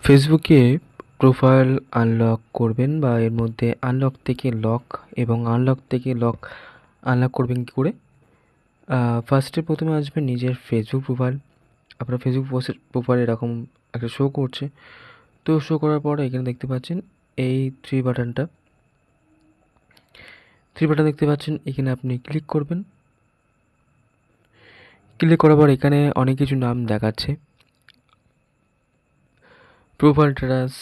ফেসবুকে profile unlock করবেন বা এর মধ্যে আনলক থেকে লক এবং আনলক থেকে লক আনলক করবেন কী করে? ফার্স্টে প্রথমে আসবেন নিজের ফেসবুক প্রোফাইল। আপনার ফেসবুক প্রোফাইল এরকম একটা শো করছে। তো শো করার পরে এখানে দেখতে পাচ্ছেন এই থ্রি বাটন দেখতে পাচ্ছেন, এখানে আপনি ক্লিক করবেন। ক্লিক করার পর এখানে অনেক কিছু নাম দেখাচ্ছে, profile status,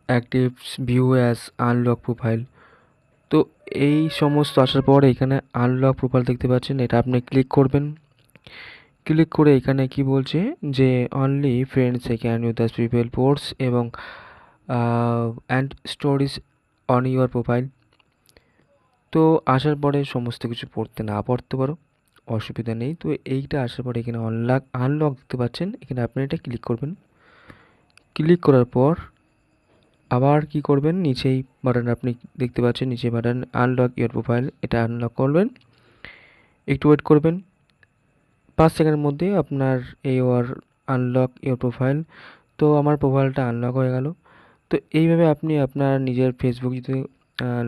actives, view as, unlock profile. তো এই সমস্ত আসার পরে এখানে আনলক প্রোফাইল দেখতে পাচ্ছেন, এটা আপনি ক্লিক করবেন। ক্লিক করে এখানে কি বলছে যে only friends can you the people posts এবং and stories on your profile. তো আসার পরে সমস্ত কিছু পড়তে পারো, অসুবিধা নেই। তো এইটা আসার পরে এখানে আনলক দেখতে পাচ্ছেন, এখানে আপনি এটা ক্লিক করবেন। ক্লিক করার পর আবার কি করবেন, নিচেই বাটন আপনি দেখতে পাচ্ছেন, নিচে বাটন আনলক ইউর প্রোফাইল, এটা আনলক করবেন। একটু ওয়েট করবেন, 5 সেকেন্ডের মধ্যে আপনার ইউর আনলক ইউর প্রোফাইল। তো আমার প্রোফাইলটা আনলক হয়ে গেল। তো এইভাবে আপনি আপনার নিজের ফেসবুক যদি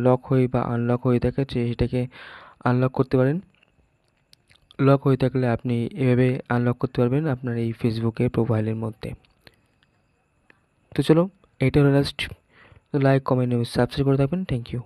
লক হয়ে বা আনলক হয়ে থাকে সেটাকে আনলক করতে পারেন। লক হয়ে থাকলে আপনি এভাবে আনলক করতে পারবেন আপনার এই ফেসবুকের প্রোফাইলের মধ্যে। তো চলো, এইটা হলো লাস্ট। তো লাইক, কমেন্ট এবং সাবস্ক্রাইব করে থাকবেন। Thank you.